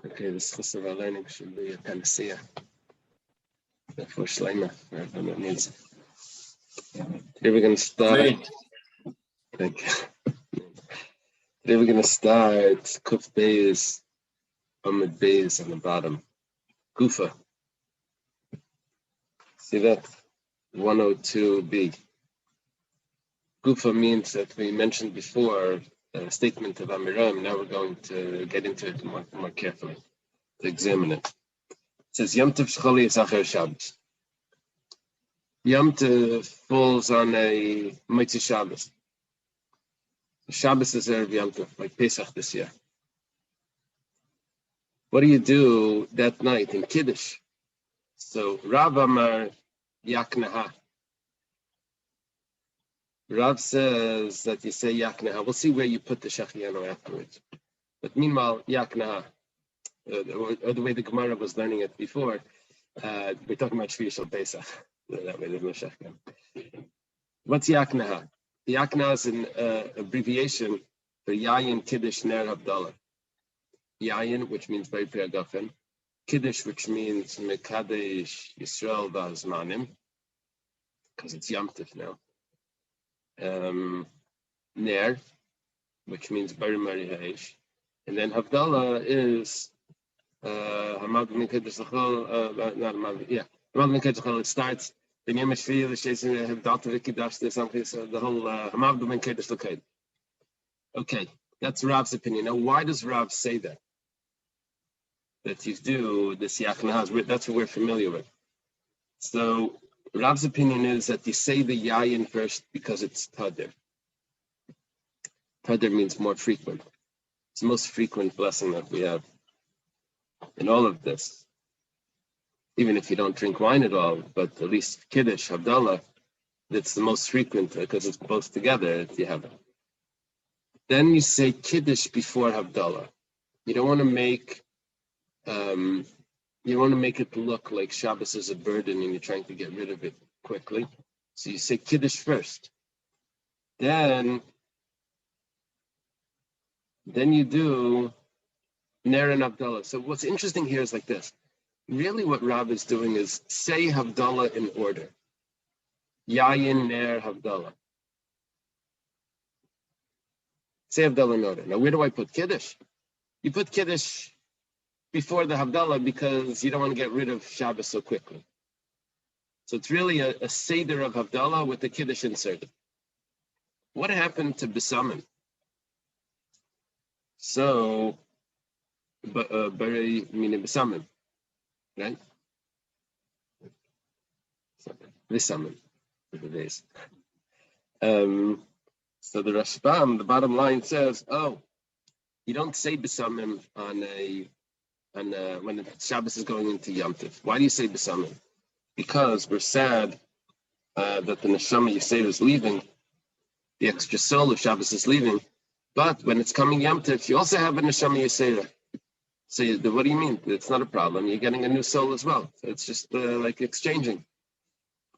Okay, this chus of our learning should be a panacea for Shleima, for everyone that needs it. Today we're going to start. Thank you. Today we're going to start Kuf Beis, Amid Beis on the bottom. Gufa. See that? 102b. Gufa means that we mentioned before a statement of Amiram. Now we're going to get into it more carefully, to examine it. It says, Yom Tov Shcholi is Acher Shabbos. Yom Tov falls on a Motzei Shabbos. Shabbos is Erev Yom Tov, like Pesach this year. What do you do that night in Kiddush? So Rav Amar Yaknaha. Rav says that you say Yaknaha. We'll see where you put the Shachiano afterwards. But meanwhile, Yaknaha, or the way the Gemara was learning it before, we're talking about Shvi Shal Pesach. That way there's no Shachiano. What's Yaknaha? Yaknaha is an abbreviation for Yayin Kiddush Ner Havdalah. Yayin, which means by Priagafen. Kiddush, which means Mekadesh Yisrael Vazmanim, because it's Yom Tov now. Ner, which means Bari Mari Haish. And then Havdalah is Hamad Min Kiddush L'chol, not Hamad, yeah. Hamad Min Kiddush L'chol, it starts in Yom HaShvi, L'Sheisin, Havdalah V'Kidash, there's something, so the whole Hamad Min Kiddush L'chol. Okay, that's Rav's opinion. Now, why does Rav say that? That you do this Yaknahaz, that's what we're familiar with. So Rav's opinion is that you say the Yayin first because it's Tadir. Tadir means more frequent. It's the most frequent blessing that we have in all of this. Even if you don't drink wine at all, but at least Kiddush, Havdalah, it's the most frequent because it's both together if you have it. Then you say Kiddush before Havdalah. You don't want to make it look like Shabbos is a burden and you're trying to get rid of it quickly. So you say Kiddush first. Then you do Ner and Havdalah. So what's interesting here is like this. Really what Rav is doing is say Havdalah in order. Yayin, Ner, Havdalah. Say Havdalah in order. Now where do I put Kiddush? You put Kiddush before the Havdalah because you don't want to get rid of Shabbos so quickly. So it's really a Seder of Havdalah with the Kiddush inserted. What happened to Besamim? So, Bari meaning Besamim, right? Besamim, for the days. So the Rashbam, the bottom line says, you don't say Besamim when the Shabbos is going into Yom Tov. Why do you say Besamim? Because we're sad that the Neshama Yisera is leaving, the extra soul of Shabbos is leaving, but when it's coming Yom Tov, you also have a Neshama Yisera. So what do you mean? It's not a problem. You're getting a new soul as well. So it's just like exchanging.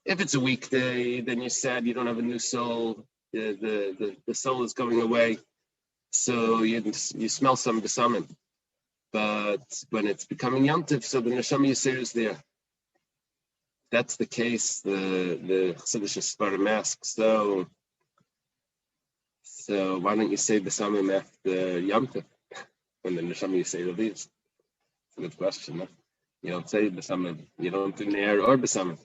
If it's a weekday, then you're sad you don't have a new soul. The soul is going away. So you smell some Besamim. But when it's becoming Yom Tov, so the Neshama Yisera is there. That's the case. The Chassidish Sfarim asks, so why don't you say Besamim after Yom Tov when the Neshama Yisera leaves? It's a good question. No? You don't say Besamim. You don't do Ner or Besamim.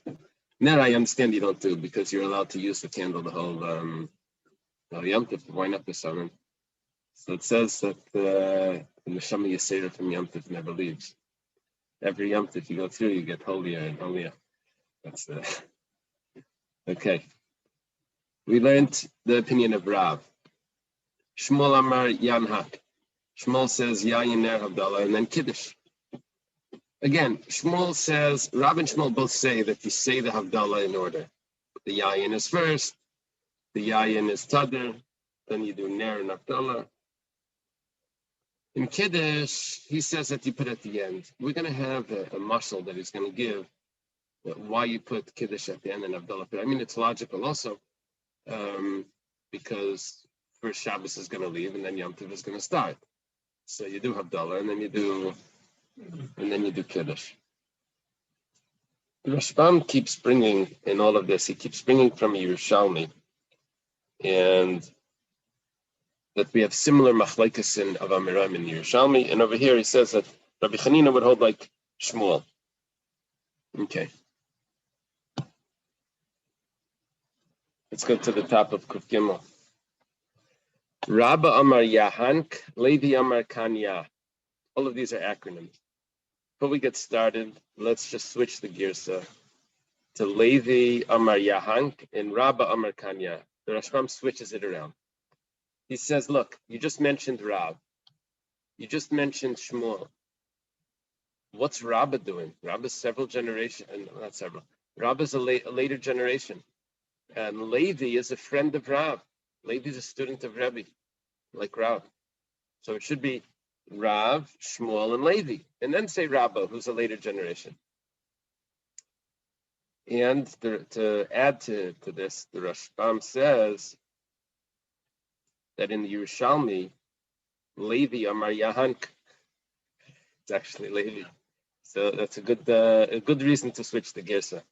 Ner I understand you don't do because you're allowed to use the candle the whole Yom Tov. Why not Besamim? So it says that the Neshama Yisera from Yom Tov never leaves. Every Yom Tov you go through, you get holier and holier. That's okay. We learned the opinion of Rav. Shmuel Amar Yanhak. Shmuel says Yayin Ner Havdalah and then Kiddush. Again, Shmuel says, Rav and Shmuel both say that you say the Havdalah in order. The Yayin is first, the Yayin is Tadir, then you do Ner and Havdalah. In Kiddush, he says that you put at the end. We're going to have a mashal that he's going to give why you put Kiddush at the end and Havdalah. I mean, it's logical also because first Shabbos is going to leave and then Yom Tov is going to start. So you do Havdalah and then you do and then you do Kiddush. The Rashbam keeps bringing in all of this, he keeps bringing from Yerushalmi, and that we have similar machlekes in of Amiram in Yerushalmi, and over here he says that Rabbi Chanina would hold like Shmuel. Okay. Let's go to the top of Kuf Gimel. Rabba Amar Yahank, Levi Amar Kanya. All of these are acronyms. Before we get started, let's just switch the gears to Levi Amar Yahank and Rabba Amar Kanya. The Rashbam switches it around. He says, look, you just mentioned Rab. You just mentioned Shmuel. What's Rabba doing? Rabba's several generations, not several. Rabba's a later generation. And Levi is a friend of Rab. Levi is a student of Rebbe, like Rab. So it should be Rav, Shmuel, and Levi. And then say Rabba, who's a later generation. And to add to this, the Rashbam says that in the Yerushalmi, Levi Amar Yahank. It's actually Levi. So that's a good reason to switch the Gersa.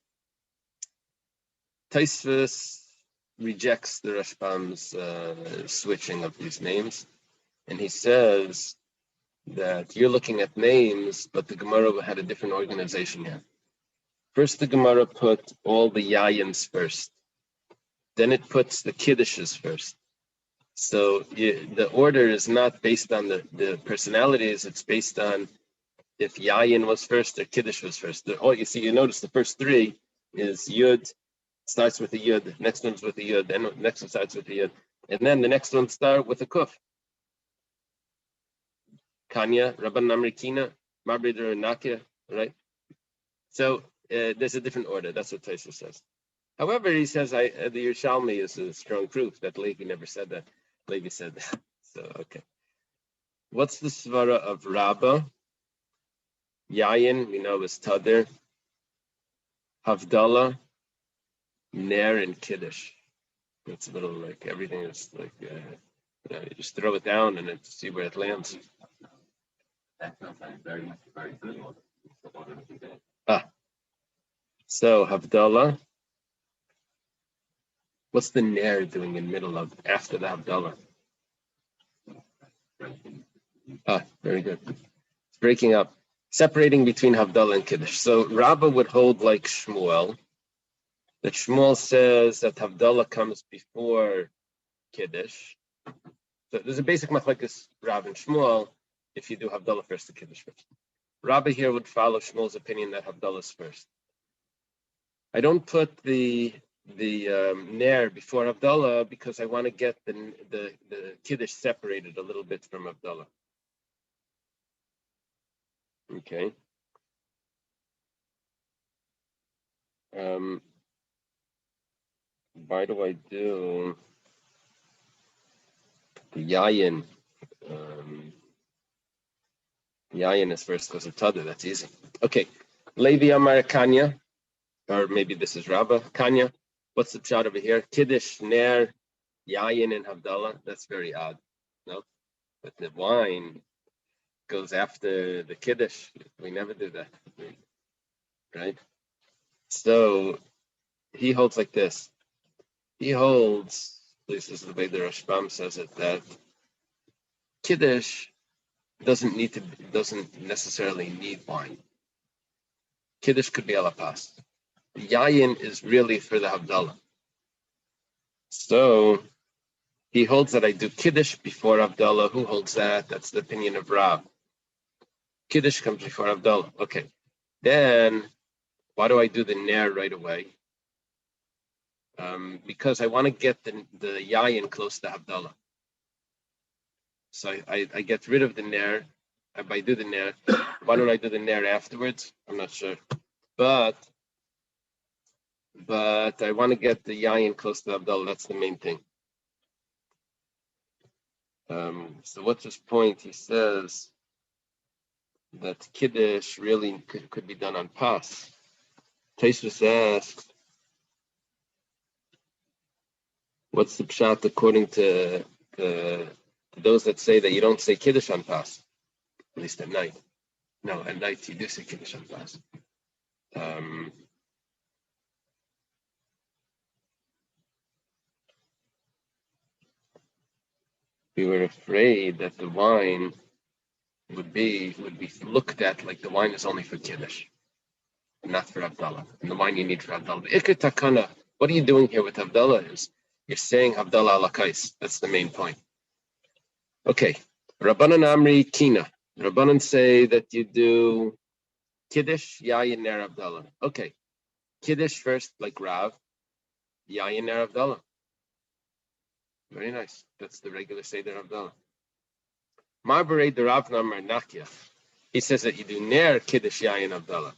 Taisvis rejects the Rashbam's switching of these names, and he says that you're looking at names, but the Gemara had a different organization here. First, the Gemara put all the Yayins first. Then it puts the Kiddushes first. So the order is not based on the personalities, it's based on if Yayin was first or Kiddush was first. You notice the first three is Yud, starts with a Yud, next one's with a Yud, then the next one starts with a Yud, and then the next one starts with a Kuf. Kanya, Rabban Namrikina, Marbeder Nakia, right? So there's a different order. That's what Taisa says. However, he says the Yerushalmi is a strong proof that Levi never said that. Levi said that. So, okay. What's the svara of Rabbah? Yayin, we know, is Tadir. Havdalah, Ner, and Kiddush. It's a little like everything is like, you just throw it down and then see where it lands. So Havdalah. What's the Ner doing in middle of, after the Havdalah? Very good. It's breaking up, separating between Havdalah and Kiddush. So Rabbah would hold like Shmuel, that Shmuel says that Havdalah comes before Kiddush. So there's a basic machlekes Rav and Shmuel, if you do Havdalah first, the Kiddush first. Rabbah here would follow Shmuel's opinion that Havdalah is first. I don't put the Ner before Havdalah because I want to get the Kiddush separated a little bit from Havdalah. Okay. Why do I do the Yayin? Yayin is first because of Tada, that's easy. Okay. Levi Amar Kanya, or maybe this is Rabbah. Kanya, what's the pshat over here? Kiddush, Ner, Yayin, and Havdalah. That's very odd. No? But the wine goes after the Kiddush. We never do that. Right? So he holds like this. He holds, this is the way the Rashbam says it, that Kiddush doesn't necessarily need wine. Kiddush could be alapas. Yayin is really for the Havdalah. So he holds that I do Kiddush before Havdalah. Who holds that? That's the opinion of Rav. Kiddush comes before Havdalah. Okay. Then why do I do the Ner right away? Because I want to get the Yayin close to Havdalah. So I get rid of the Ner. I do the Ner. Why don't I do the Ner afterwards? I'm not sure. But I want to get the Yayin close to Havdalah. That's the main thing. So what's his point? He says that Kiddush really could be done on Pas. Taisvus asks, what's the pshat according to those that say that you don't say Kiddush on Pas, at least at night? No, at night you do say Kiddush Shabbos. We were afraid that the wine would be looked at like the wine is only for Kiddush, not for Havdalah. And the wine you need for Havdalah. Ikar Takana, what are you doing here with Havdalah is you're saying Havdalah ala kais. That's the main point. Okay. Rabbanan Amri Kina. Rabbanan say that you do Kiddush, Yayin, Ner Havdalah. Okay. Kiddush first, like Rav, Yayin, Ner Havdalah. Very nice. That's the regular Seder Havdalah. Marbarei the Rav Namar Nakia. He says that you do Ner Kiddush, Yayin, Havdalah.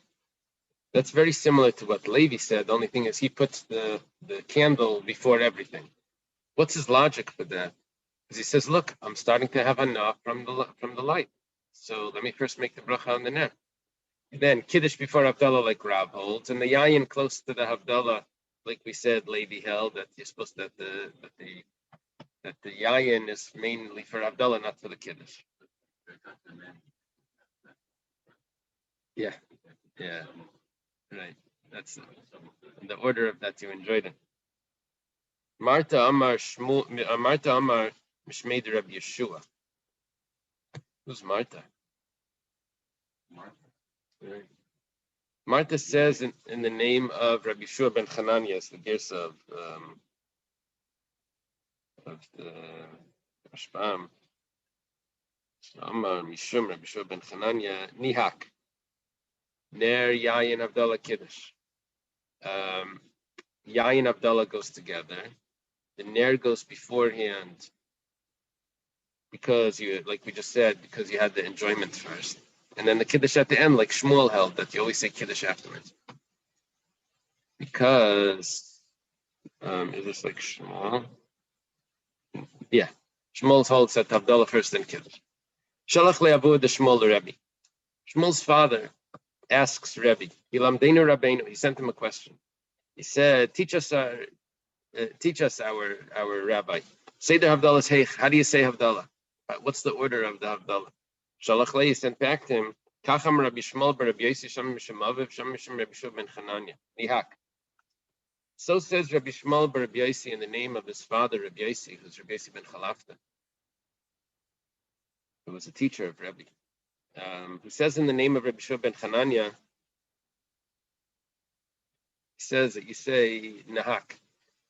That's very similar to what Levi said. The only thing is he puts the candle before everything. What's his logic for that? Because he says, look, I'm starting to have enough from the light. So let me first make the bracha on the Ner. Then Kiddush before Havdalah, like Rav holds, and the Yayin close to the Havdalah, like we said, Levi held that you're supposed to, that the Yayin is mainly for Havdalah, not for the Kiddush. Yeah, right. That's the order of that you enjoyed it. Marta Amar Mishmeid Rabbi Yeshua. Who's Marta? Right. Marta says in the name of Rabbi Yeshua ben Chananya, the gears of the Rashbam. Amar Mishum Rabbi Yeshua ben Chananya Nihak Ner Yayin Havdalah Kiddush. Yayin Havdalah goes together. The Ner goes beforehand because you, like we just said, because you had the enjoyment first. And then the Kiddush at the end, like Shmuel held, that you always say Kiddush afterwards. Because, is this like Shmuel? Yeah. Shmuel holds that Havdalah first, then Kiddush. Shalach le'avu de Shmuel Rebbe. Shmuel's father asks Rebbe, Ilamdeinu Rabbeinu, he sent him a question. He said, teach us our rabbi. Say the Havdalah's Heich. How do you say Havdalah? What's the order of the Havdalah? Shalach le, he sent back to him, Kacham Rabbi Shmuel bar Rabbi Yossi Sham Misham Aviv Sham Misham Rabbi Shua ben Chananya. Nihak. So says Rabbi Shmuel bar Rabbi Yossi in the name of his father Rabbi Yossi, who's Rabbi Yossi ben Chalafta, who was a teacher of Rabbi, who says in the name of Rabbi Shua ben Chananya, he says that you say Nahak,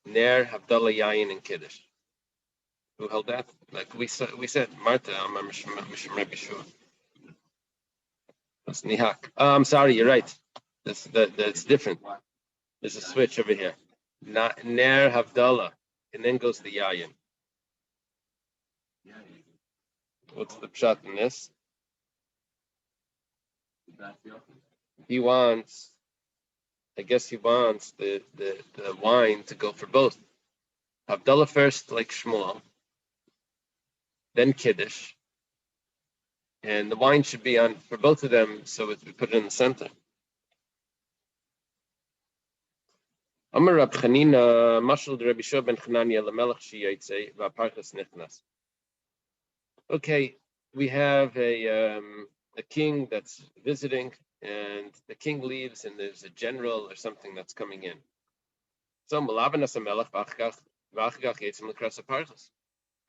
Ner Havdalah Yayin and Kiddush. Who held that? Like we said, Marta, Mishum Rabbi Shua. That's Nihak. Oh, I'm sorry, you're right. That's different. There's a switch over here. Ner Havdalah, and then goes the Yayin. What's the pshat in this? He wants the wine to go for both. Havdalah first, like Shmuel, then Kiddush, and the wine should be on for both of them, so we put it in the center. Amar Rab Chanina, Mashal Rabbi Shua ben Chananya lemelech sheyotze v'aparchas nichnas. Okay, we have a king that's visiting, and the king leaves, and there's a general or something that's coming in. So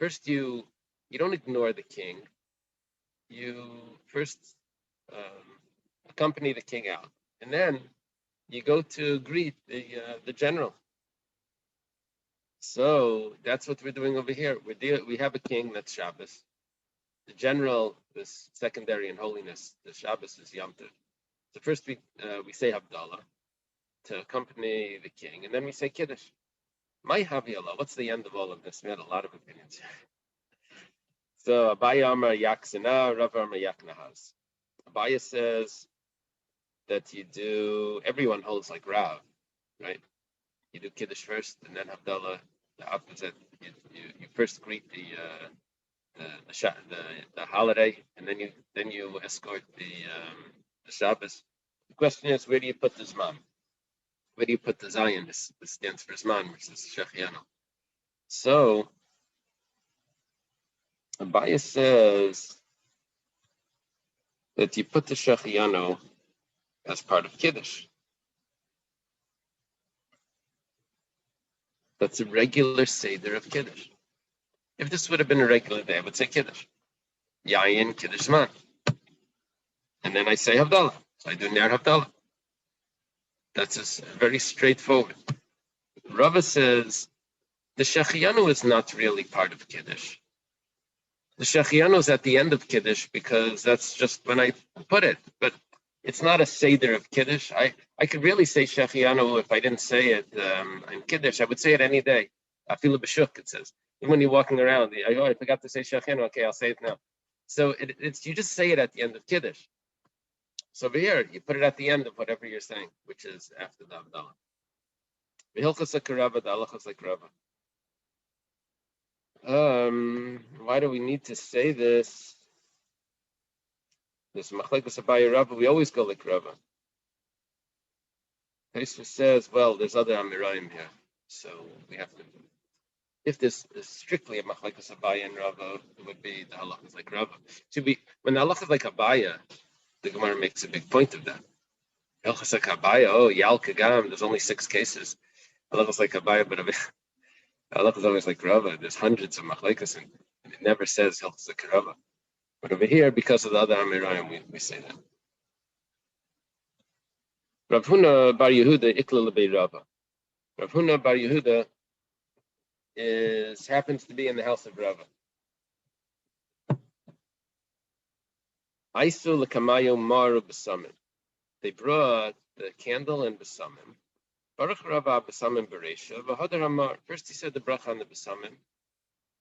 first, you don't ignore the king. You first accompany the king out, and then you go to greet the general. So that's what we're doing over here. We have a king that's Shabbos. The general is secondary in holiness. The Shabbos is Yom Tov. So first we say Havdalah to accompany the king, and then we say Kiddush. My Havdalah. What's the end of all of this? We had a lot of opinions. So Abaya Amar Yaksina, Rav Amar Yaknahaz. Abaya says that you do. Everyone holds like Rav, right? You do Kiddush first, and then Havdalah. The opposite. You first greet the holiday, and then you escort the Shabbos. The question is, where do you put the Zman? Where do you put the Zion? This stands for Zman, which is Shechianu. So Abaya says that you put the Shechianu as part of Kiddush. That's a regular Seder of Kiddush. If this would have been a regular day, I would say Kiddush. Yayin Kiddush Man. And then I say Havdalah. So I do Ner Havdalah. That's just very straightforward. Rava says the Shechianu is not really part of Kiddush. The Shechianu is at the end of Kiddush because that's just when I put it. But it's not a Seder of Kiddush. I could really say Shechianu if I didn't say it in Kiddush. I would say it any day. Afilu b'shuk, it says. Even when you're walking around, I forgot to say Shechianu. Okay, I'll say it now. So it's you just say it at the end of Kiddush. So over here, you put it at the end of whatever you're saying, which is after the Havdalah. V'hilchos HaKarava, the halachos like Rava. Why do we need to say this? This Machlekes Abaye Rava, we always go like Rava. Pesach says, well, there's other Amirayim here, so we have to. If this is strictly a Machlekes Abaye and Rava, it would be the halachos like Rava. When the halachos like Abaye, the Gemara makes a big point of that. Hilchos like Abaye, Yal Kagam, there's only 6 cases. Halachos like Abaye, but halachos is always like Rava. There's hundreds of Machlekes, and it never says Hilchos like Rava. But over here, because of the other Amirayim, we say that. Rav Huna Bar Yehuda Ikla Lebei Rava. Rav Huna Bar Yehuda happens to be in the house of Rava. Aisu lekamayo maru b'samim. They brought the candle and b'samim. Baruch Rava b'samim bereisha v'hadar amar. First he said the bracha on the b'samim,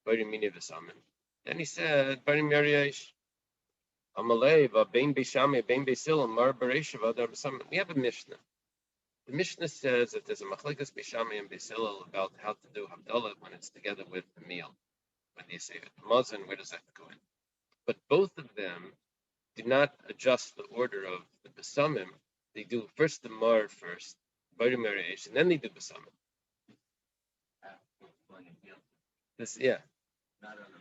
bari mini b'samim. Then he said bari miyariyesh. Amalei v'bein b'shami bein b'sil amar bereisha v'hadar b'samim. We have a Mishnah. The Mishnah says that there's a machlekes b'shami and b'sil about how to do Havdalah when it's together with the meal. When do you say it? Mazan, where does that go in? But both of them do not adjust the order of the Besamim. They do first the Mar first, Bari Mariash, and then they do Besamim.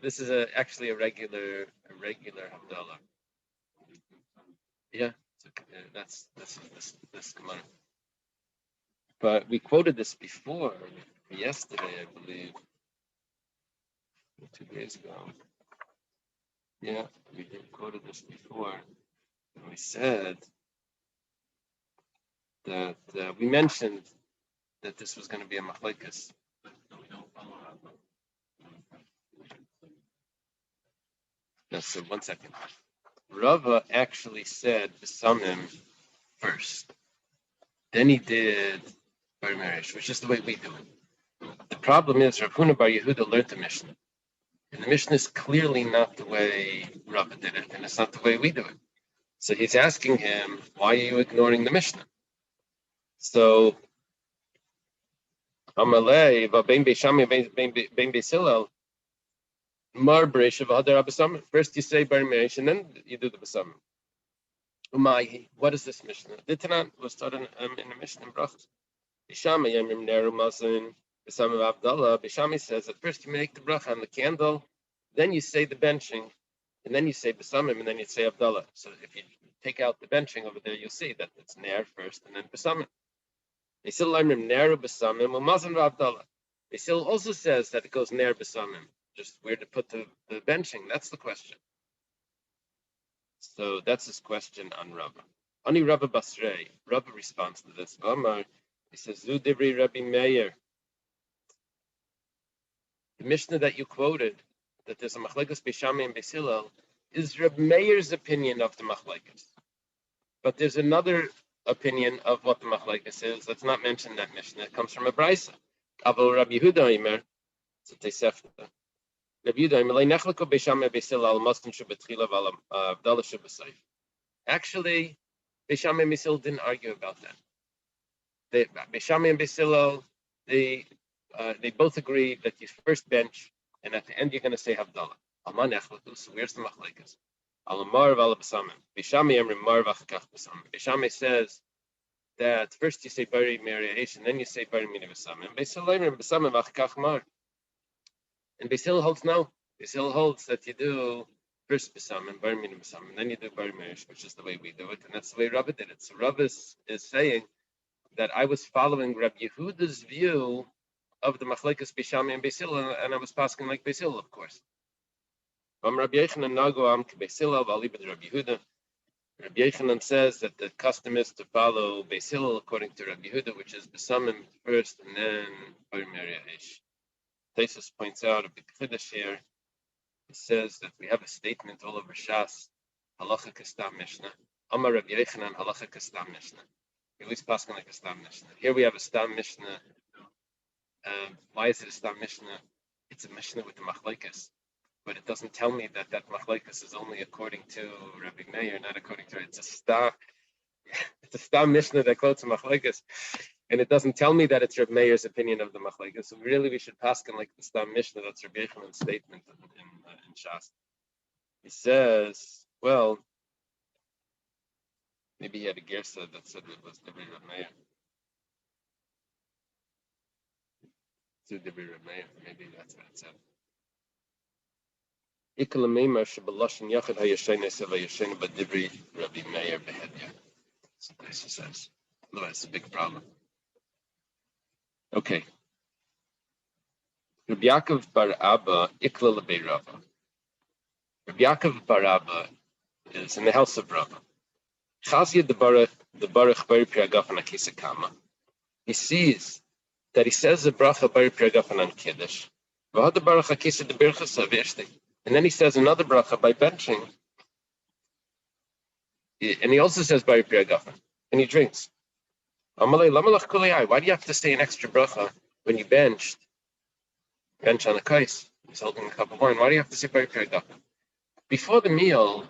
This is actually a regular Havdalah. Yeah, that's this Gemara. But we quoted this before, yesterday, I believe, 2 days ago. Yeah, we quoted this before. And we said that we mentioned that this was going to be a machlekes. No, so 1 second. Rava actually said Besamim first. Then he did Bar Marish, which is the way we do it. The problem is Rav Huna Bar Yehuda learned the Mishnah. And the Mishnah is clearly not the way Rava did it, and it's not the way we do it. So he's asking him, why are you ignoring the Mishnah? So, Amalei, V'bein Beishami, Bein Beisilel, Mar B'reisha V'hadar Abasamim. First you say Bar Merish, and then you do the Basamim. Umay, what is this Mishnah? The Tanan was taught in the Mishnah in Brachos. Beishami Yemim Neru Mazin, Besamim Abdallah. Beishami says that first you make the bracha on the candle, then you say the benching, and then you say Besamim, and then you say Abdallah. So if you take out the benching over there, you'll see that it's Ner first, and then Besamim. Beisil Lemrim Ner Besamim, Umazin Abdallah. Beisil also says that it goes Ner Besamim. Just where to put the benching, that's the question. So that's his question on Rava. Ani Rava Basrei. Rava responds to this. Omar, he says, Zu Divri Rabbi Meir. The Mishnah that you quoted, that there's a machlekes Beishami and Beisilel, is Rabbi Meir's opinion of the machlekes. But there's another opinion of what the machlekes is. Let's not mention that Mishnah. It comes from a brisa. Aval Rabbi Yehuda Imer, it's a Tosefta. Actually, Beisham and Misil didn't argue about that. Beisham and Beisilo, they both agree that you first bench, and at the end you're going to say Havdalah. So where's the machlekes? Beisham says that first you say Bari Meriash, and then you say Bari Mini Besamim. And Basil holds no. Basil holds that you do First Besamim, Bar Minim Besamim, then you do Bar Mirish, which is the way we do it, and that's the way Rava did it. So Rava is saying that I was following Rabbi Yehuda's view of the Machlekes Bishami and Beis Hillel, and I was passing like Beis Hillel, of course. Rabbi Yechanan Nago Beis Hillel, Rabbi Yehuda. Rabbi Yechanan says that the custom is to follow Beis Hillel according to Rabbi Yehuda, which is Besamim first and then Bar Mirish. Taisus points out a big chiddush here. He says that we have a statement all over Shas, Halacha Kestam Mishnah. Amar Rabbi Yechanan Halacha Kestam Mishnah. At least passing like a Stam Mishnah. Here we have a Stam Mishnah. Why is it a Stam Mishnah? It's a Mishnah with the Machlekes, but it doesn't tell me that Machlekes is only according to Rabbi Meir, not according to it. It's a Stam Mishnah that quotes Machlekes, and it doesn't tell me that it's Rabbi Meir's opinion of the Machlekes. So really, we should pass on like the Stam Mishnah. That's Rabbi Yechanan's statement in Shas. He says, well, maybe he had a gersa that said it was Rabbi Meir. To Rabbi Meir, maybe that's what it said. Ikal Meimar shebelashin yachid hayashein esav hayashein badivri Rabbi Meir behedya. So this says. Otherwise, it's a big problem. Okay. Rabbi Yaakov bar Abba ikla lebei Rava. Rabbi Yaakov bar Abba is in the house of Rava. Chazia the Baruch Bari Priagafan Akisa Kama. He sees that he says the bracha Bari Priagafan on Kiddush. V'had Baruch Akisa the Birchas Avishti. And then he says another bracha by benching. And he also says Bari Priagafan. And he drinks. Amalei Lamalach Kulei. Why do you have to say an extra bracha when you bench on a kais? He's holding a cup of wine. Why do you have to say Bari Priagafan? Before the meal,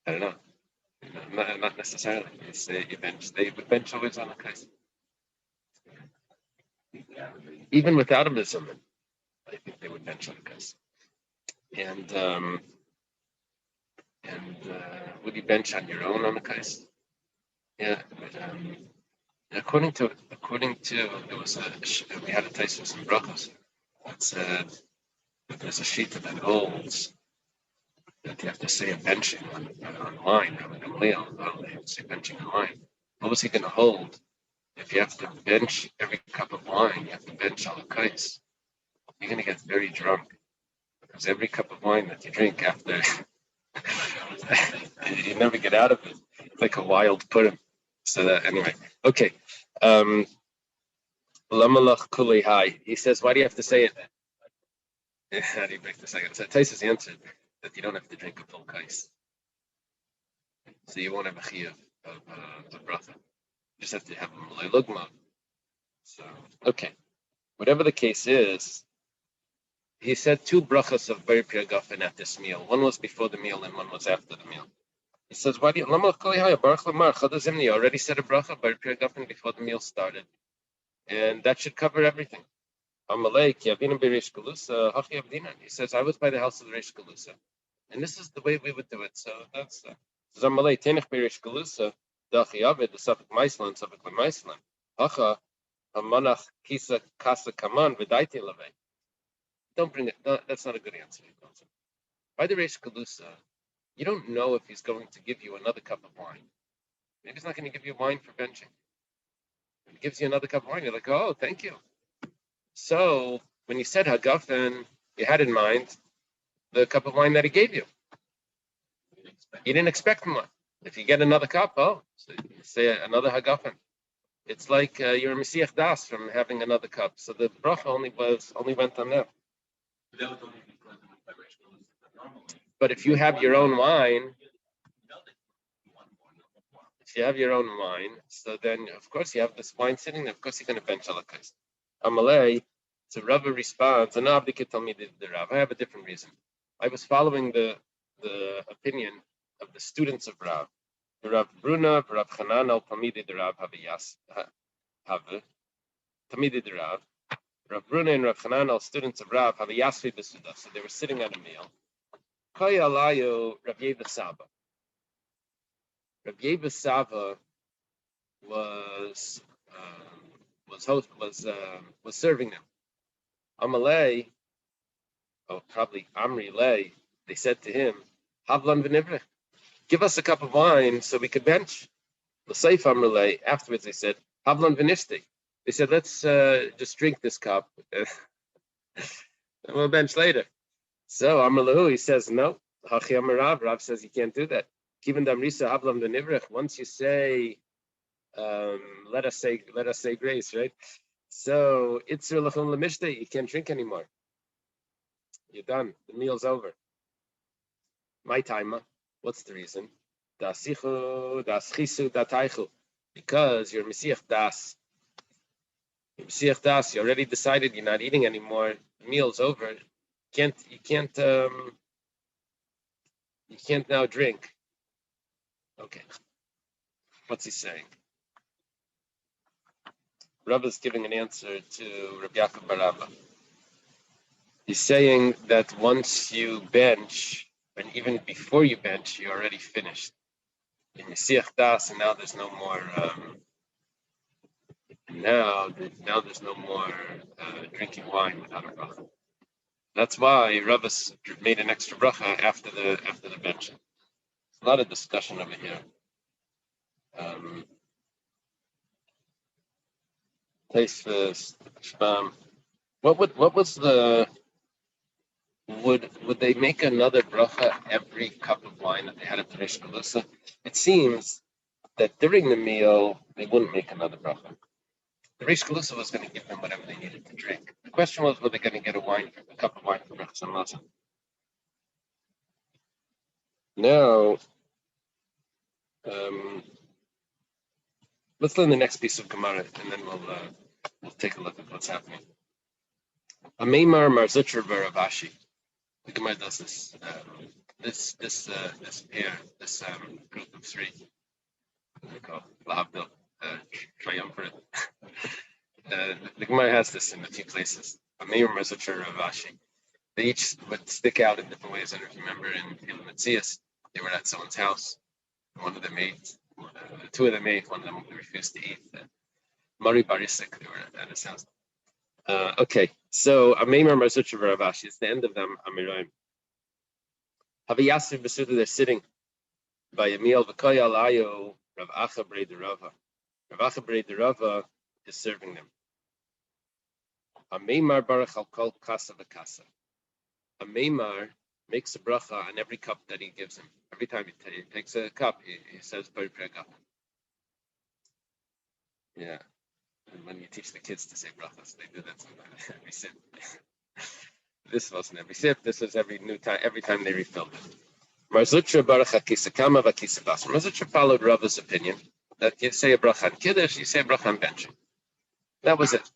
I don't know. Not necessarily. They would bench always on a case. Even without a mizuman, I think they would bench on a case. And would you bench on your own on a case? Yeah. But, according to there was we had a taste of some brachos that said that there's a sheet that holds that you have to say a benching on wine, rather than meal. They have to say benching on wine. What was he going to hold? If you have to bench every cup of wine, you have to bench all the kais. You're going to get very drunk because every cup of wine that you drink after, you never get out of it. It's like a wild purim. So that anyway, okay. Lamalach kulei hai. He says, why do you have to say it? How do you break the second? So Taisus answered that you don't have to drink a full kais. So you won't have a chiyuv of bracha. You just have to have a malay lugma. So, okay. Whatever the case is, he said two brachas of Bari Priagafen at this meal. One was before the meal and one was after the meal. He says, why do you already said a bracha Bari Priagafen before the meal started? And that should cover everything. He says, I was by the house of the Reish Galusa. And this is the way we would do it. So that's Zamalei Tenich Birish Galusa, Dachi Avid, the Suffolk Maislan, Suffolk Maislan. Hacha, Hamanach Kisa Kasa Kaman, Vidaiti Lave. Don't bring it, that's not a good answer. By the Reish Galusa, you don't know if he's going to give you another cup of wine. Maybe he's not going to give you wine for benching. If he gives you another cup of wine, you're like, oh, thank you. So when you said Hagafen, you had in mind the cup of wine that he gave you. You didn't expect more. If you get another cup, so you say another Hagafen. It's like you're a Mesiach Das from having another cup. So the bracha only went on there. But if you have your own wine, so then of course you have this wine sitting there. Of course you're going to bench alakas. Amalei, so Rava responds, and Abdi told me the Rav. I have a different reason. I was following the opinion of the students of Rav. Rav Bruna, Rav Hanan al Tamidi the Rav have Tamidi the Rav. Rav Bruna and Rav Hanan al students of Rav have a Yasvi B'Suda. So they were sitting at a meal. Kaya alayu Rav Yeva Saba. Rav Yeva Saba was serving them. Amalei, probably Amri Lay, they said to him, Havlan v'nivrech, give us a cup of wine so we could bench. L'seif Amri Lay, afterwards they said, Havlan v'nishti. They said, let's just drink this cup and we'll bench later. So Amri Lahu, he says, no. Hachi Amar Rav, Rav says you can't do that. Given Damrisa Havlan v'nivrech, once you say, let us say grace, right? So Itzur Lachum Lemishte, you can't drink anymore. You're done. The meal's over. My timer. What's the reason? Dasichu, daschisu, dataichu. Because you're Mesiach Das. You're Mesiach Das. You already decided you're not eating anymore. The meal's over. You can't now drink. Okay. What's he saying? Rabbi is giving an answer to Rabbi Yaakov bar Abba. He's saying that once you bench, and even before you bench, you're already finished. In Mesiach Das, and now there's no more. Now there's no more drinking wine without a bracha. That's why Rabbi made an extra bracha after the benching. A lot of discussion over here. Taste first. What was the? Would they make another bracha every cup of wine that they had at the Reish Galusa? It seems that during the meal they wouldn't make another bracha. The Reish Galusa was going to give them whatever they needed to drink. The question was, were they going to get a cup of wine for brachas and matzah? Now, let's learn the next piece of Gemara, and then we'll take a look at what's happening. Ameimar Marzutra Baravashi. The Gemara does this pair, this group of three. What do they call Lahabdil, triumvirate. The Gemara has this in a few places. Ameimar Marzutra Baravashi. They each would stick out in different ways. I don't remember in Matthias, they were at someone's house. One of them ate, two of them ate, one of them refused to eat. Mari Barisik, they were at his house. Okay, so Ameimar Marzutra Baravashi, it's the end of them, Amiraim. Haviyasir Basuda, they're sitting by Emil Vakoya Layo, Rav Acha Brei Derava. Rav Acha Brei Derava is serving them. Ameimar Baruch al Kol Kasa V'Kasa. Ameimar makes a bracha on every cup that he gives him. Every time he takes a cup, he says Bari Prega. Yeah. And when you teach the kids to say brachas, they do that sometimes. Every sip. This wasn't every sip. This was every time they refilled it. Marzutra Baruch HaKisa Kama VaKisa Bas. Marzutra followed Rava's opinion that you say a bracha on Kiddush, you say a bracha on benching. That was it.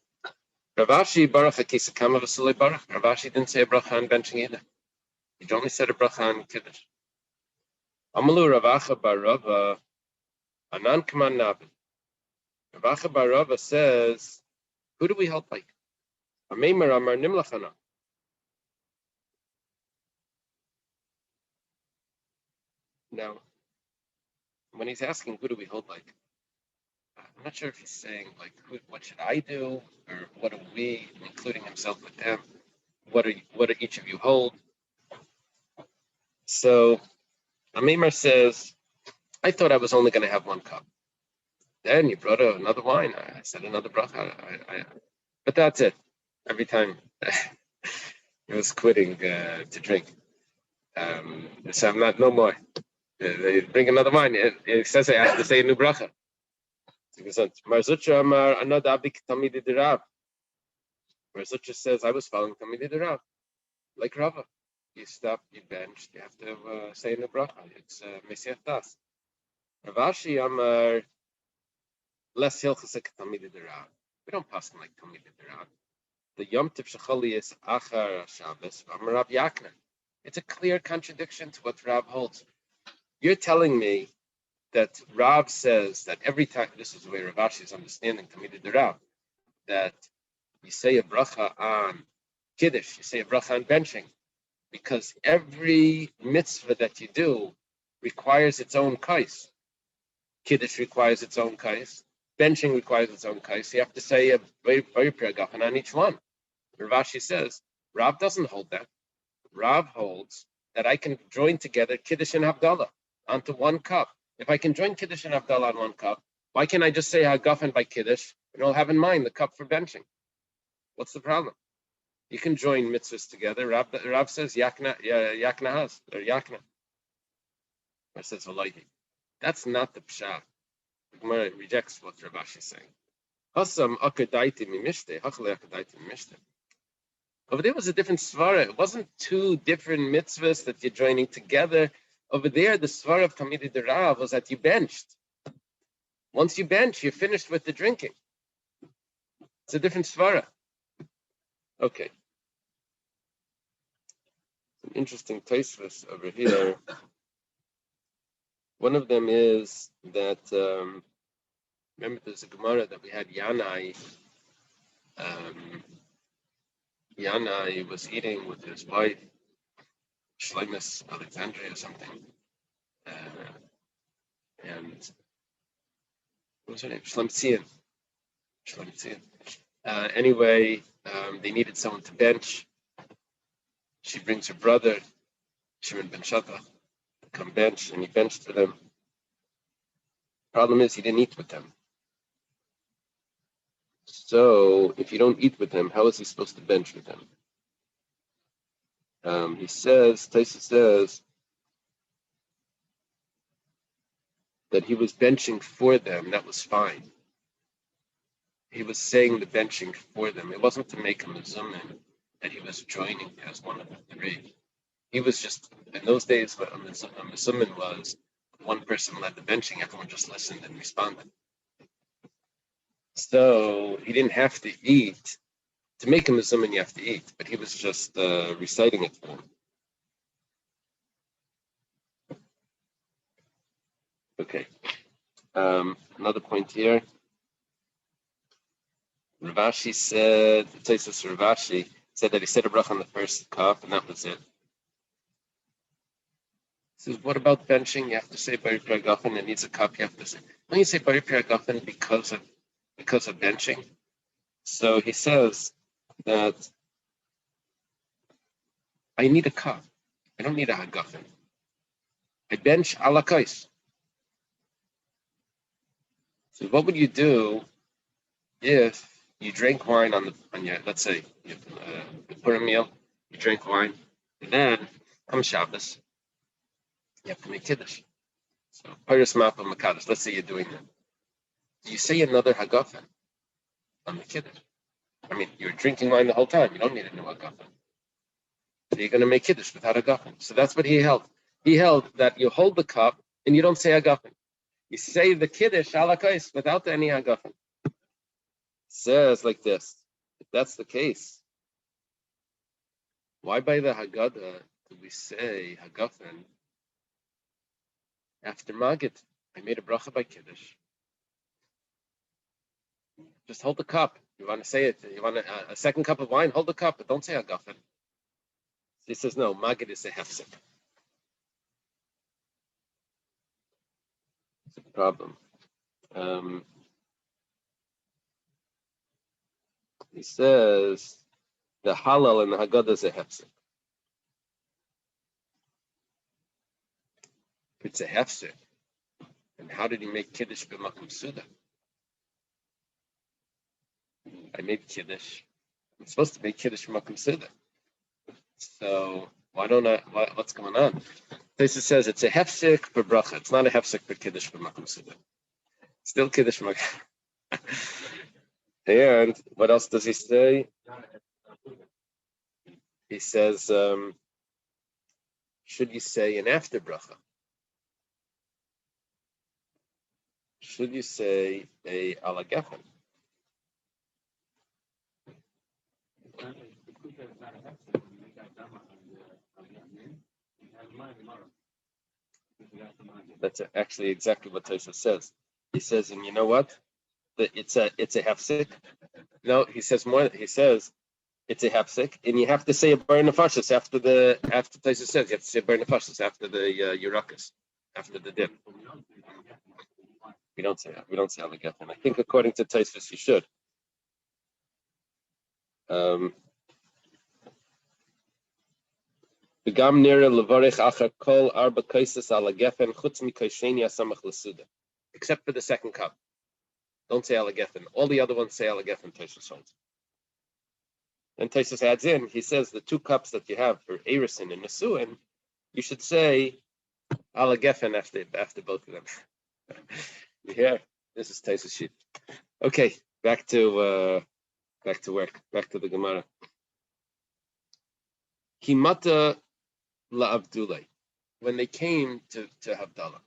Ravashi Baruch HaKisa Kama VaSulei Baruch. Ravashi didn't say a bracha on benching either. He only said a bracha on Kiddush. Amalu Ravacha Bar Rava Anan Kaman Nabi. Ravacha Bar Rava says, who do we help like? Ameimar Amar Nimlachana. Now, when he's asking, who do we hold like? I'm not sure if he's saying, like, what should I do? Or what are we, including himself with them? What are each of you hold? So, Ameimar says, I thought I was only going to have one cup. Then you brought another wine. I said another bracha. But that's it. Every time he was quitting to drink. So I'm not, no more. They bring another wine. It says I have to say a new bracha. Marzutra Amar Anadabik Tamidi Dirav. Marzutra says, I was following Tamidi Dirav. Like Rava. You stop, you bench, you have to say a new bracha. It's Mesiach Das. Ravashi Amar Less Hilchasek Tamidi Dirav. We don't pass them like Tamidi Dirav. The Yom Tov Shechali is Achar Shabbos Amar Rav Yakna. It's a clear contradiction to what Rav holds. You're telling me that Rav says that every time, this is the way Rav Ashi is understanding Tamid Rav, that you say a bracha on Kiddush, you say a bracha on benching, because every mitzvah that you do requires its own kais. Kiddush requires its own kais, benching requires its own kais. You have to say a very pragapan on each one. Rav Ashi says, Rav doesn't hold that. Rav holds that I can join together Kiddush and Havdalah onto one cup. If I can join Kiddush and Havdalah on one cup, why can't I just say Hagafen by Kiddush and I'll have in mind the cup for benching? What's the problem? You can join mitzvahs together. Rav says Yakna has or Yakna. I says Valahi. That's not the pshat. The Gemara rejects what Rav Ashi is saying. Hasam akadaiti mimishte, hachle akadaiti mimishte. Over there was a different svara. It wasn't two different mitzvahs that you're joining together. Over there, the svara of Talmidei de Rav was that you benched. Once you bench, you're finished with the drinking. It's a different svara. Okay. Some interesting tasteless over here. One of them is that, remember there's a Gemara that we had Yanai. Yanai was eating with his wife, Shleimus Alexandria or something. And what was her name? Shlemtzion. Anyway, they needed someone to bench. She brings her brother, Shimon ben Shatta, to come bench, and he benched for them. Problem is, he didn't eat with them. So, if you don't eat with him, how is he supposed to bench with him? Taisa says that he was benching for them. That was fine. He was saying the benching for them. It wasn't to make him a zuman that he was joining as one of the three. He was just, in those days, what a zuman was, one person led the benching, everyone just listened and responded. So he didn't have to eat. To make him a zuman, you have to eat, but he was just reciting it for him. Okay. Another point here. Ravashi said, Ravashi said that he said a bracha on the first cup, and that was it. He says, what about benching? You have to say Bari Piragafen. It needs a cup. You have to say. When you say Bari Piragafen because of benching, so he says that I need a cup. I don't need a hagafen. I bench ala kais. So what would you do if you drank wine on your, let's say, you put a meal, you drink wine, and then on Shabbos, you have to make kiddush. So Paris Mapa Makadosh, let's say you're doing that. Do you say another hagafen on the kiddush? I mean, you're drinking wine the whole time. You don't need a new hagafen. So you're going to make kiddush without hagafen. So that's what he held. He held that you hold the cup and you don't say hagafen. You say the kiddush ala kais without any hagafen. Says like this. If that's the case, why by the Haggadah do we say hagafen after Magid? I made a bracha by kiddush. Just hold the cup. You want to say it? You want a second cup of wine? Hold the cup, but don't say hagafen. He says no. Magid is a hefsek. It's a problem. He says the halal and the Haggadah is a hefsek. It's a hefsek. And how did he make kiddush b'makom suda? I made kiddush. I'm supposed to make kiddush b'makom suda. So why don't I? What's going on? This says it's a hefsek for bracha. It's not a hefsek for kiddush b'makom suda. Still kiddush b'makom. And what else does he say? He says, should you say an after bracha? Should you say a ala gefen? That's actually exactly what Tosha says. He says, and you know what? It's a hefsek. No, he says more. He says it's a hefsek, and you have to say a bar nefashos after Tosha says you have to say a bar nefashos after the yurakas, after the dip. We don't say ala gefen. I think according to Tosha you should. Begam nira levarich achar kol arba kaisis ala gefen chutz mikaisheni asamach lesuda. Except for the second cup. Don't say ala gefen. All the other ones say ala gefen, Tosfos holds. And Tosfos adds in, he says the 2 cups that you have for Erisin and Nesuin, you should say ala gefen after both of them. Yeah, this is Tosfos sheet. Okay, back to work, back to the Gemara. Himata la Abdullah, when they came to Havdalah.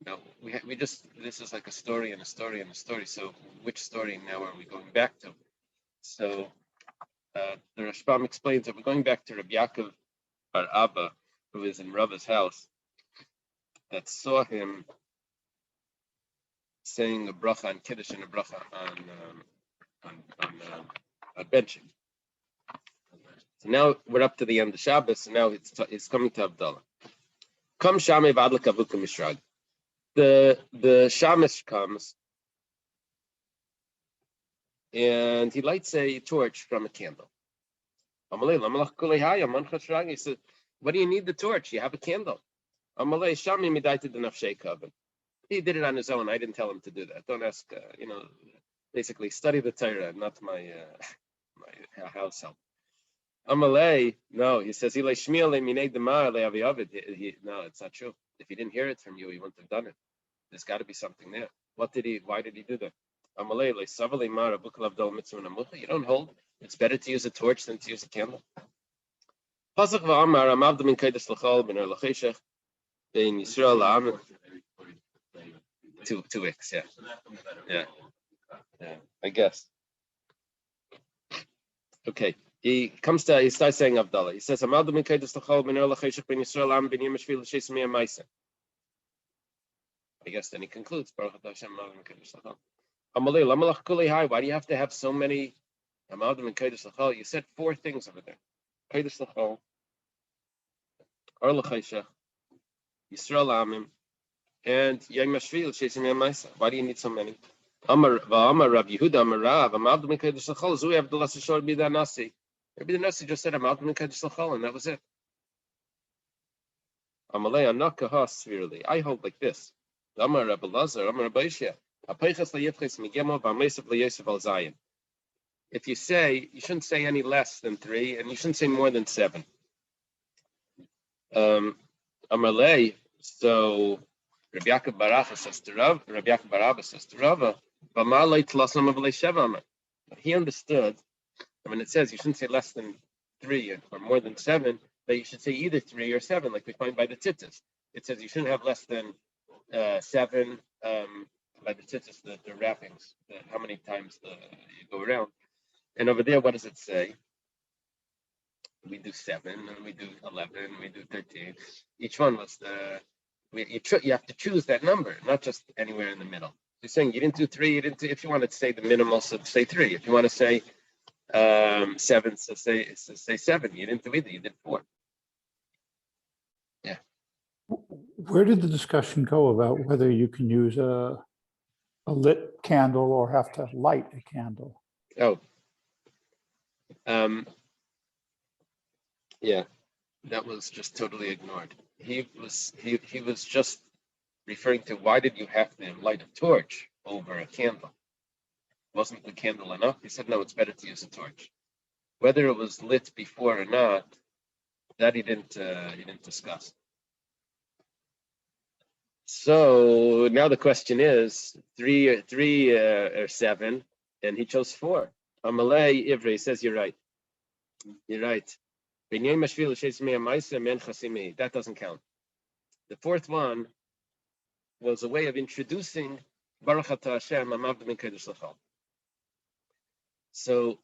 Now we just, this is like a story and a story and a story. So which story now are we going back to? So the Rashbam explains that we're going back to Rabbi Yaakov bar Abba, who is in Rava's house, that saw him saying a bracha on Kiddush and a bracha on benching. So now we're up to the end of Shabbos, and now it's coming to Havdalah. Come Shamei v'adlik avuka mishrag. The Shamish comes, and he lights a torch from a candle. He said, what do you need the torch? You have a candle. He did it on his own. I didn't tell him to do that. Don't ask, basically study the Torah, not my house help. Amalei, no, he says, no, it's not true. If he didn't hear it from you, he wouldn't have done it. There's got to be something there. Why did he do that? You don't hold. It's better to use a torch than to use a candle. 2x, yeah, I guess. Okay. He starts saying Havdalah. He says, I guess then he concludes, why do you have to have so many? You said 4 things over there. And why do you need so many? Rabbi the Nasi just said, and that was it. I hold like this. If you say, you shouldn't say any less than 3, and you shouldn't say more than 7. So Rabbi Yaakov bar Abba says to Rava, he understood, and when it says you shouldn't say less than 3 or more than 7, that you should say either 3 or 7, like we find by the tzitzis. It says you shouldn't have less than 7 by the tzitzis, the wrappings, how many times you go around. And over there, what does it say? We do 7, and we do 11, and we do 13. Each one was you have to choose that number, not just anywhere in the middle. You're saying you didn't do 3, if you want to say the minimal, so say 3. If you want to say 7, so say 7. You didn't do either, you did 4. Yeah. Where did the discussion go about whether you can use a lit candle or have to light a candle? Oh. Yeah, that was just totally ignored. He was just referring to, why did you have to light a torch over a candle? Wasn't the candle enough? He said, no, it's better to use a torch. Whether it was lit before or not, that he didn't discuss. So now the question is 3 or 7, and he chose 4. Amalei Ivri says, you're right. You're right. That doesn't count. The 4th one was a way of introducing Baruch Atah Hashem Amavd Min Kodesh L'Chol. So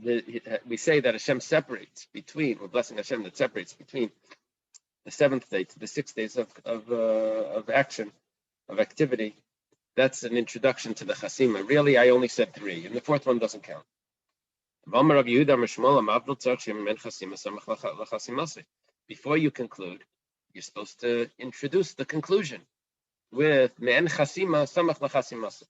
we say that Hashem separates between, we're blessing Hashem that separates between the 7th day to the 6 days of action, of activity. That's an introduction to the Chasima. Really, I only said 3, and the 4th one doesn't count. Before you conclude, you're supposed to introduce the conclusion with me'en chasima samach l'chasimasa.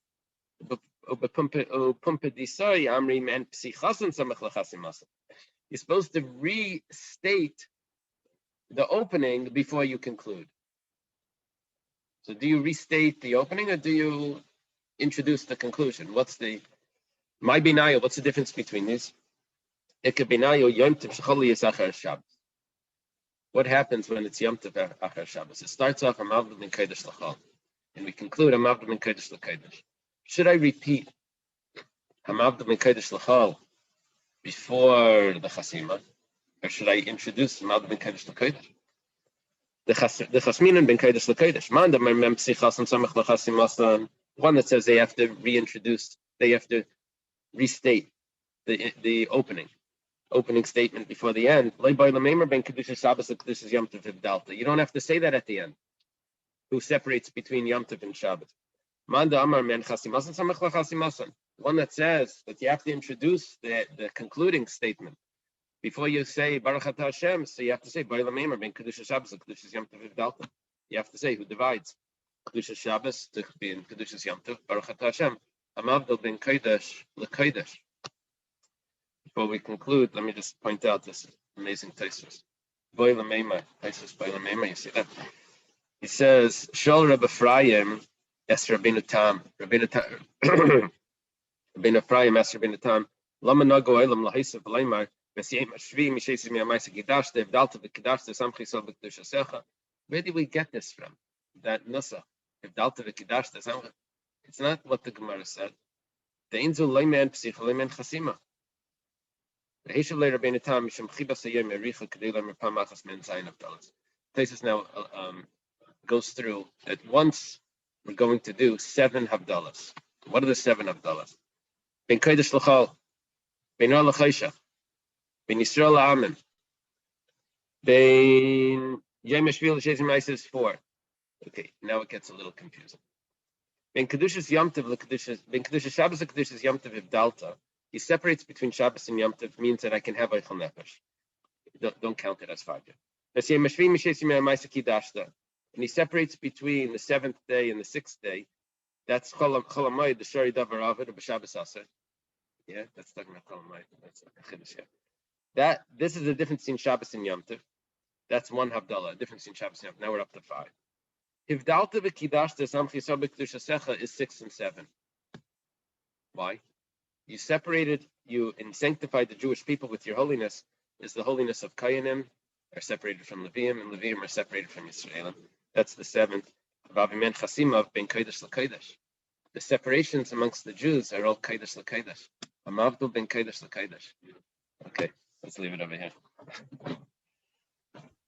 You're supposed to restate the opening before you conclude. So do you restate the opening or do you introduce the conclusion? What's the difference between these? What happens when it's Yom Tov Achar Shabbos? It starts off Amavdu Min Kodesh L'Chol, and we conclude Amavdu Min Kodesh L'Kodesh. Should I repeat Amavdu Min Kodesh L'Chol before the Chasima, or should I introduce Amavdu Min Kodesh L'Kodesh? The Chasminan Ben Kodesh L'Kodesh. Manda Mem Psichas and Samach L'Chasimasan. One that says they have to restate the opening statement before the end. You don't have to say that at the end. Who separates between Yom Tov and Shabbos? One that says that you have to introduce the concluding statement before you say Baruch Atah Hashem. So you have to say ben Kedusha Shabbos Kedusha Yom Tov V'Dalta. You have to say who divides Kedusha Shabbos to be in Kedusha Yom Tov Baruch Atah Hashem. Amavdol ben Kodesh LeKodesh. Before we conclude, let me just point out this amazing Tosfos. Boy Lameima, Tosfos Boy Lameima, you see that? He says, Shol Reb Ephraim es Rabbeinu Tam. Rabbeinu Ephraim es Rabbeinu Tam. Lama nago elam lahisav v'leimar v'siyem ashvi mishesim yamaisa gidashte v'dalta v'kidashte samchi sol v'kedusha secha. Where did we get this from? That nusach, v'dalta v'kidashte samchi. It's not what the Gemara said. The inzul leiman psich leiman chasima. Places now goes through that once we're going to do 7 Havdalas. What are the 7 Havdalas? Ben Kodesh L'Chol, Ben Or L'Chaysha, Ben Yisrael L'Amen, Ben Yom HaShvi L'Shezim Ma'ases 4. Okay, now it gets a little confusing. Ben Kedushas Yom Tov L'Kedushas, Ben Kedushas Shabbos L'Kedushas Yom Tov V'Dalta. He separates between Shabbos and Yom Tov, means that I can have Eichel Nefesh. Don't count it as Fajr. And he separates between the 7th day and the 6th day. That's Chol HaMoed, the Shari Davar Avid, or B'Shabbos Aser. Yeah, that's talking about Chol HaMoed. That's a Chiddush. This is the difference between Shabbos and Yom Tov. That's 1 Havdalah, difference between Shabbos and Yom Tov. Now we're up to 5. Hivdalta v'Kidashta Samchi Yisrael B'Kedusha Secha is 6 and 7. Why? You separated, you and sanctified the Jewish people with your holiness, is the holiness of Kayanim, are separated from Leviim, and Leviim are separated from Yisraelim. That's the 7th. Vavimen Chasimav ben Kodesh LeKodesh. The separations amongst the Jews are all Kodesh LeKodesh. Amavdul ben Kodesh LeKodesh. Okay, let's leave it over here.